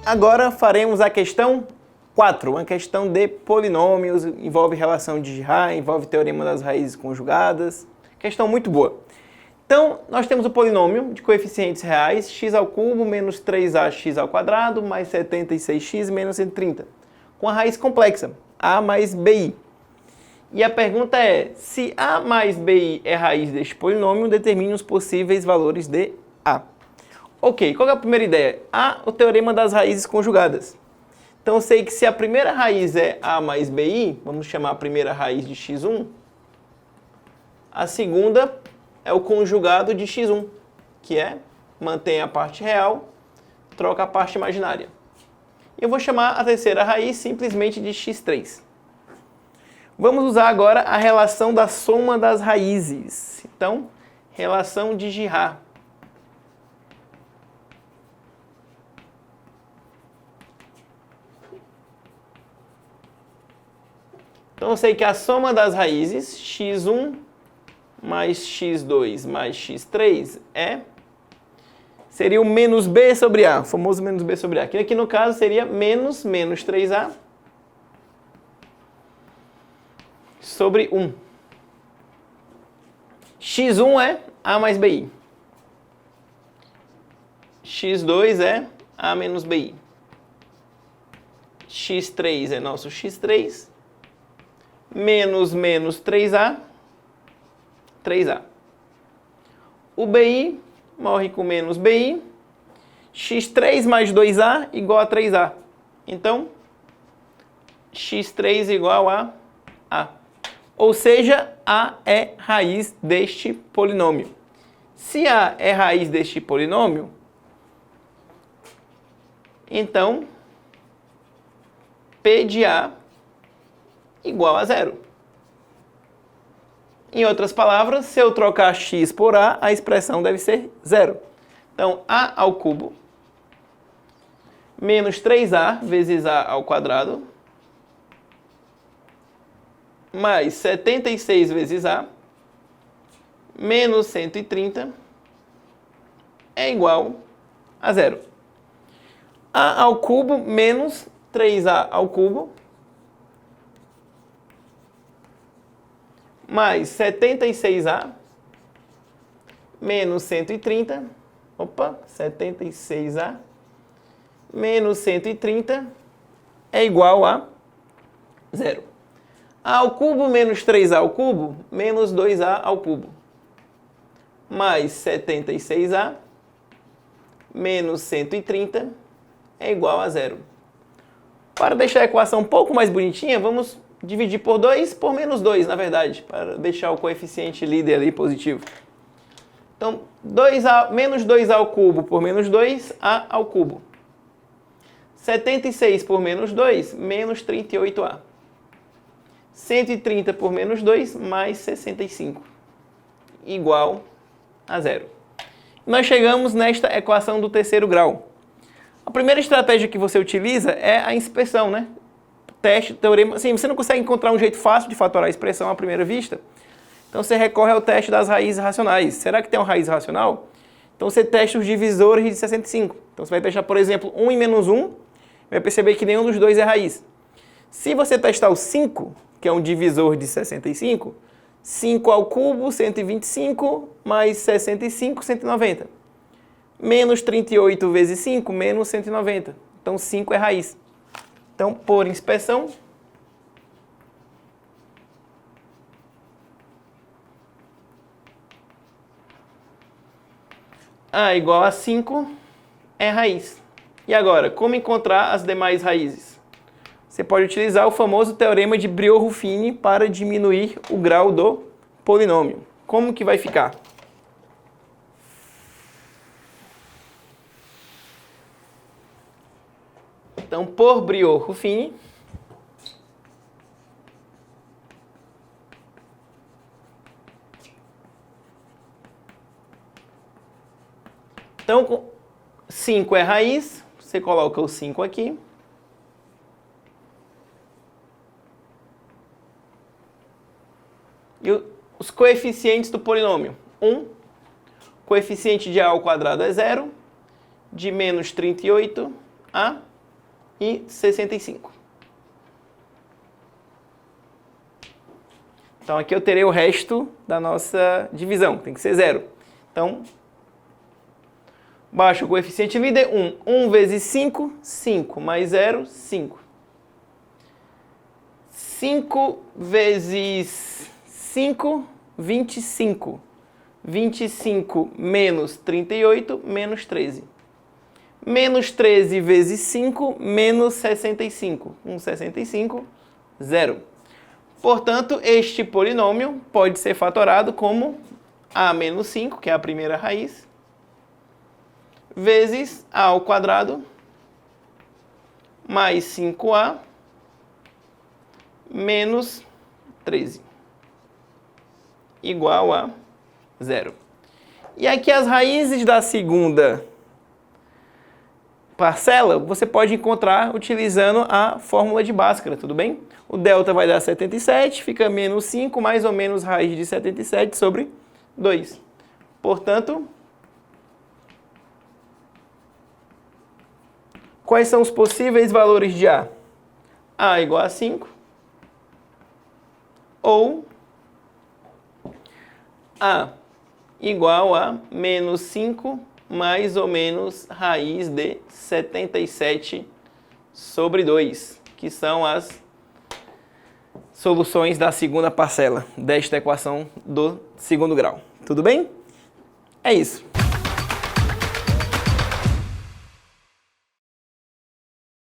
Agora faremos a questão 4, uma questão de polinômios, envolve relação de Girard, envolve teorema das raízes conjugadas. Questão muito boa. Então, nós temos o polinômio de coeficientes reais, x ao cubo menos 3ax ao quadrado mais 76x menos 130, com a raiz complexa, a mais bi. E a pergunta é, se a mais bi é raiz deste polinômio, determine os possíveis valores de a. Ok, qual é a primeira ideia? O teorema das raízes conjugadas. Então, eu sei que se a primeira raiz é a mais bi, vamos chamar a primeira raiz de x1, a segunda é o conjugado de x1, que é, mantém a parte real, troca a parte imaginária. E eu vou chamar a terceira raiz simplesmente de x3. Vamos usar agora a relação da soma das raízes. Então, relação de Girard. Então, eu sei que a soma das raízes, x1 mais x2 mais x3 seria o menos b sobre a, o famoso menos b sobre a. Que aqui no caso seria menos 3a sobre 1. x1 é a mais bi. x2 é a menos bi. x3 é nosso x3. Menos 3a. O bi morre com menos bi. x3 mais 2a igual a 3a. Então, x3 igual a a. Ou seja, a é raiz deste polinômio. Se a é raiz deste polinômio, então, P de a igual a 0. Em outras palavras, se eu trocar x por a expressão deve ser 0. Então, a ao cubo menos 3a vezes a ao quadrado mais 76 vezes a menos 130 é igual a 0. A ao cubo menos 3a ao cubo mais 76a menos 130, 76a menos 130 é igual a 0. A ao cubo menos 3a ao cubo, menos 2a ao cubo, mais 76a menos 130 é igual a 0. Para deixar a equação um pouco mais bonitinha, vamos dividir por 2 por menos 2, na verdade, para deixar o coeficiente líder ali positivo. Então, menos 2a ao cubo por menos 2a ao cubo. 76 por menos 2, menos 38a. 130 por menos 2, mais 65, igual a 0. Nós chegamos nesta equação do terceiro grau. A primeira estratégia que você utiliza é a inspeção, né? Teste, teorema, assim, você não consegue encontrar um jeito fácil de fatorar a expressão à primeira vista, então você recorre ao teste das raízes racionais. Será que tem uma raiz racional? Então você testa os divisores de 65. Então você vai testar, por exemplo, 1 e menos 1, vai perceber que nenhum dos dois é raiz. Se você testar o 5, que é um divisor de 65, 5 ao cubo, 125, mais 65, 190. Menos 38 vezes 5, menos 190. Então 5 é raiz. Então, por inspeção, a igual a 5 é raiz. E agora, como encontrar as demais raízes? Você pode utilizar o famoso teorema de Briot-Ruffini para diminuir o grau do polinômio. Como que vai ficar? Então, por Briot-Ruffini, então 5 é raiz, você coloca o 5 aqui. E os coeficientes do polinômio. 1, coeficiente de a ao quadrado é 0, de menos 38 a e 65. Então aqui eu terei o resto da nossa divisão, tem que ser 0. Então, baixo o coeficiente líder, 1. 1 vezes 5, 5. Mais 0, 5. 5 vezes 5, 25. 25 menos 38, menos 13. Menos 13 vezes 5, menos 65. 65, 0. Portanto, este polinômio pode ser fatorado como a menos 5, que é a primeira raiz, vezes a ao quadrado mais 5a menos 13 igual a 0. E aqui as raízes da segunda parcela você pode encontrar utilizando a fórmula de Bhaskara, tudo bem? O delta vai dar 77, fica menos 5, mais ou menos raiz de 77 sobre 2. Portanto, quais são os possíveis valores de A? A igual a 5, ou A igual a menos 5 mais ou menos raiz de 77 sobre 2, que são as soluções da segunda parcela desta equação do segundo grau. Tudo bem? É isso.